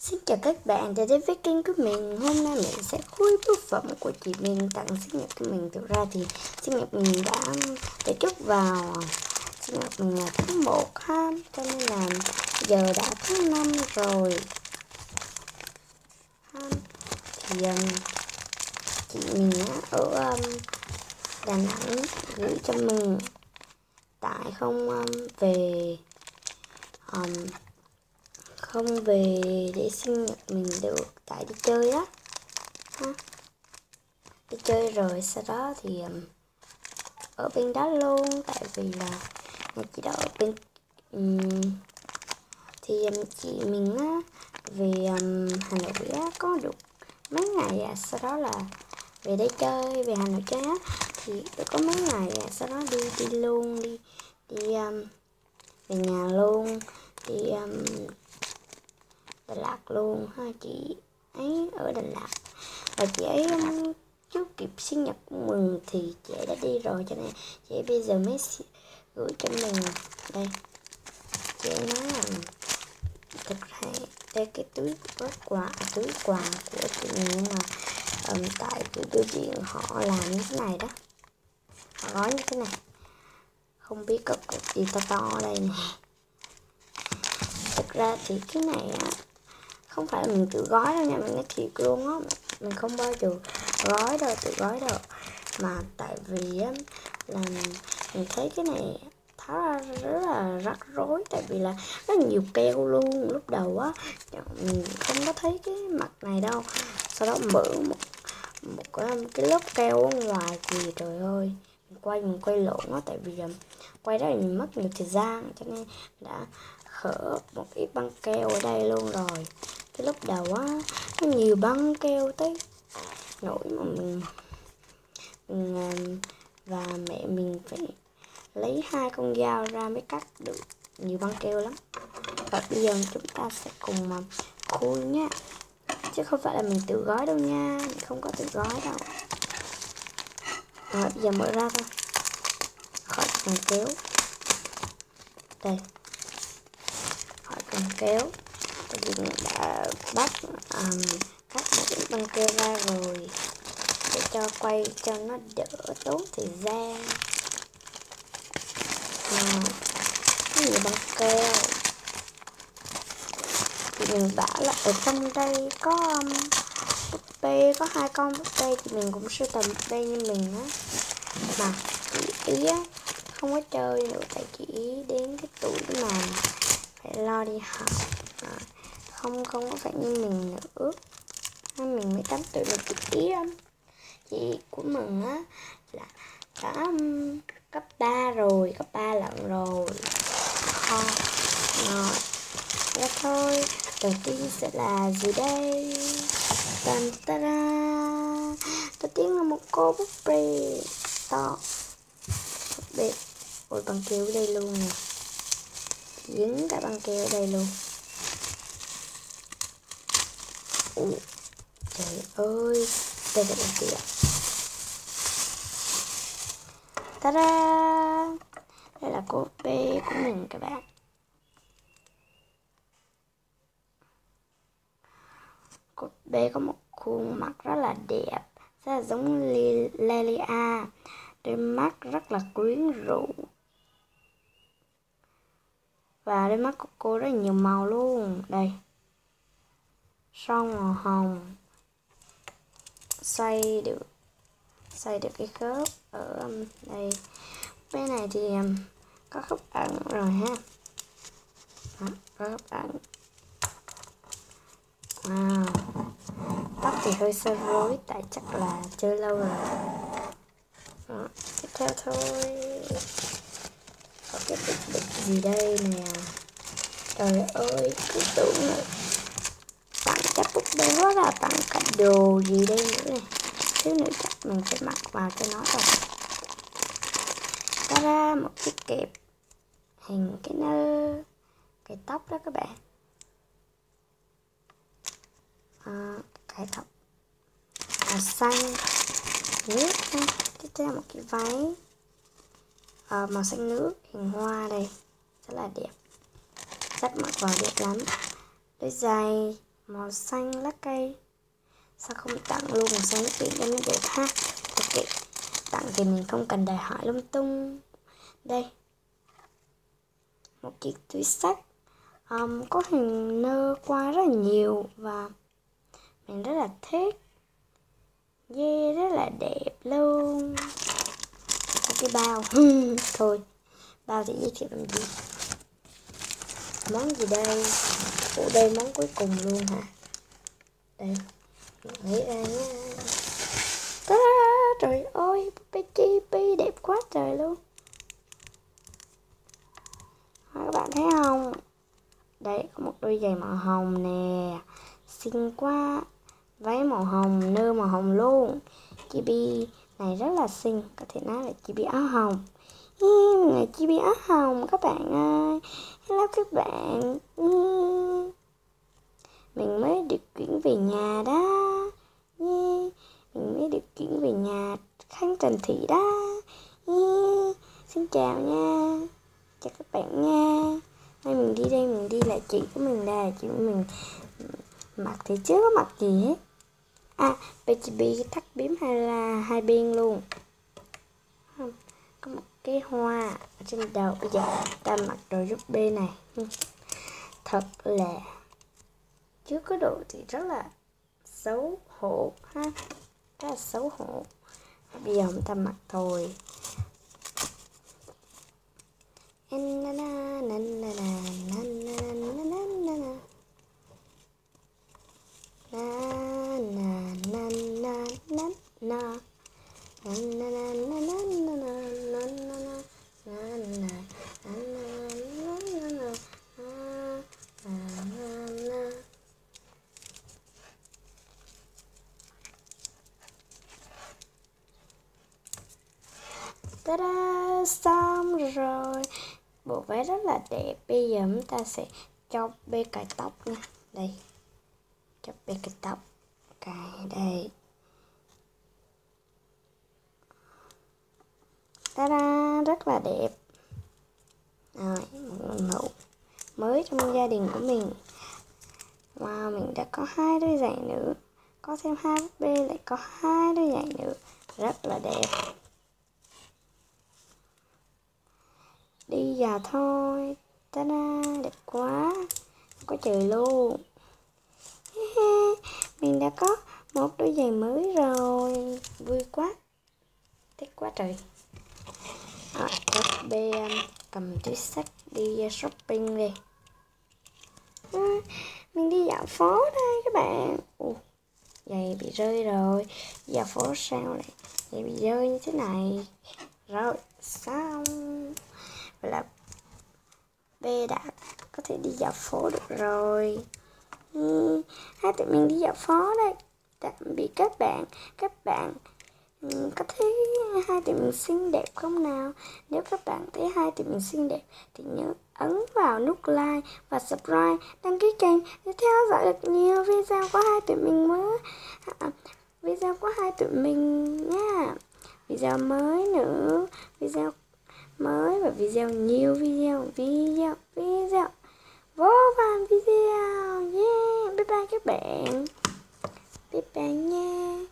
Xin chào các bạn đã đến với kênh của mình. Hôm nay mình sẽ khui bút phẩm của chị mình tặng sinh nhật của mình. Thực ra thì sinh nhật mình đã tổ chức vào sinh nhật mình là tháng 1 ha, cho nên là giờ đã tháng 5 rồi ha. Thì chị mình ở Đà Nẵng gửi cho mình tại không về để sinh nhật mình được, tại đi chơi á ha. Đi chơi rồi sau đó thì ở bên đó luôn, tại vì là nhà chị đó ở bên thì chị mình á về Hà Nội á có được mấy ngày sau đó là về đây chơi, về Hà Nội chơi á, thì được có mấy ngày sau đó đi luôn, đi về nhà luôn, đi Đà Lạt luôn ha. Chị ấy ở Đà Lạt và chị ấy trước kịp sinh nhật của mình thì chị đã đi rồi, cho nên chị ấy bây giờ mới gửi cho mình đây. Chị ấy nói là thực ra đây cái túi quà của chị mình, nhưng mà tại tụi bưu điện họ làm như thế này đó, họ gói như thế này, không biết có cục gì to ở đây nè. Thực ra thì cái này á không phải là mình tự gói đâu nha, mình nói thiệt luôn á, mình không bao giờ tự gói đâu, mà tại vì á là mình thấy cái này tháo ra rất là rắc rối, tại vì là rất nhiều keo luôn. Lúc đầu á mình không có thấy cái mặt này đâu, sau đó mở một cái lớp keo ở ngoài thì trời ơi, mình quay lộn á, tại vì quay đó mình mất nhiều thời gian, cho nên đã khở một ít băng keo ở đây luôn rồi. Cái lúc đầu á nó nhiều băng keo tới nỗi mà mình và mẹ mình phải lấy 2 con dao ra mới cắt được nhiều băng keo lắm. Và bây giờ chúng ta sẽ cùng khui nha, chứ không phải là mình tự gói đâu nha, mình không có tự gói đâu. Rồi bây giờ mở ra thôi, khỏi cần kéo đây, khỏi cần kéo. Mình đã bắt cắt một ít băng keo ra rồi để cho quay cho nó đỡ tốn thời gian. Cái gì băng keo thì mình bảo là ở trong đây có búp bê, có 2 con búp bê, thì mình cũng sưu tầm búp bê như mình á, mà chị ý á không có chơi nữa, tại chị ý đến cái tuổi mà phải lo đi học, không có phải như mình nữa. Mình 18 tuổi mà chị của mình á là đã cấp 3 rồi, cấp 3 lận rồi. Rồi ra thôi, đầu tiên sẽ là gì đây? Tàn ta da, đầu tiên là một cô búp bê to, búp bê. Ôi, băng keo ở đây luôn nè, dính cả băng keo ở đây luôn. Trời ơi, đây là băng keo. Ta-da! Đây là cô bê của mình các bạn. Cô bê có một khuôn mặt rất là đẹp, rất là giống Lelia, đôi mắt rất là quyến rũ, và đôi mắt của cô rất nhiều màu luôn. Đây, son màu hồng, xoay được cái khớp ở đây. Bên này thì có khớp ẩn rồi ha. Đó, có khớp ẩn. Wow, tóc thì hơi sơ rối, tại chắc là chơi lâu rồi. Đó, tiếp theo thôi, có cái bịch gì đây nè. Trời ơi, cứ tưởng là tặng chắc búp bê quá là tặng cả đồ gì đây nữa này. Thứ nữa chắc mình phải mặc vào cho nó rồi. Ta ra một cái kẹp hình cái nơ, cái tóc đó các bạn. Cái tóc màu xanh nước ha. Tiếp theo một cái váy màu xanh nước hình hoa đây, rất là đẹp, rất mặc vào đẹp lắm. Đôi giày màu xanh lá cây. Sao không tặng luôn màu xanh lá cây cho nó đẹp ha. Ok, tặng thì mình không cần đòi hỏi lung tung. Đây, một chiếc túi xách có hình nơ qua rất là nhiều và mình rất là thích. Yeah, rất là đẹp luôn. Cái bao thôi, bao thì giới thiệu làm gì. Món gì đây? Ủa đây món cuối cùng luôn hả? Đây, lấy ra nha. Trời ơi, búp Chibi đẹp quá trời luôn. Các bạn thấy không? Đây có một đôi giày màu hồng nè, xinh quá. Váy màu hồng, nơ màu hồng luôn. Chibi này rất là xinh, có thể nói là Chibi áo hồng. Mình là Chibi áo hồng các bạn ơi. Hello các bạn. Mình mới được chuyển về nhà đó. Mình mới được chuyển về nhà Khánh Trần Thị đó. Xin chào nha. Chào các bạn nha. Nay mình đi đây, mình đi lại chị của mình là chị của mình mặc thì chưa có mặc gì hết. Baby thắt bím hay là hai bên luôn. Có một cái hoa ở trên đầu. Bây giờ ta mặc đồ giúp B này. Thật là chưa có đồ thì rất là xấu hổ ha. Rất là xấu hổ. Bây giờ chúng ta mặc thôi. Ta-da, xong rồi. Bộ váy rất là đẹp. Bây giờ chúng ta sẽ cho B cài tóc nha. Đây, cho B cài tóc. Cài đây. Ta-da, rất là đẹp. Rồi, một mẫu mới trong gia đình của mình. Wow, mình đã có 2 đôi giày nữa. Có thêm 2 búp bê lại có 2 đôi giày nữa. Rất là đẹp. Đi vào thôi. Ta-da, đẹp quá. Có trời luôn. Mình đã có một đôi giày mới rồi. Vui quá. Thích quá trời. Các bé cầm túi xách đi shopping đi. Mình đi dạo phố đây các bạn. Giày bị rơi rồi. Dạo phố sao lại giày bị rơi như thế này. Rồi, xong. Vậy là B đã có thể đi dạo phố được rồi. Hai tụi mình đi dạo phố đây. Tạm biệt các bạn. Các bạn có thấy hai tụi mình xinh đẹp không nào? Nếu các bạn thấy hai tụi mình xinh đẹp thì nhớ ấn vào nút like và subscribe, đăng ký kênh để theo dõi được nhiều video của hai tụi mình mới. Video của hai tụi mình nha. Video mới nữa, video mới và video nhiều video vô vàn video. Yeah, bye bye các bạn. Bye bye nha.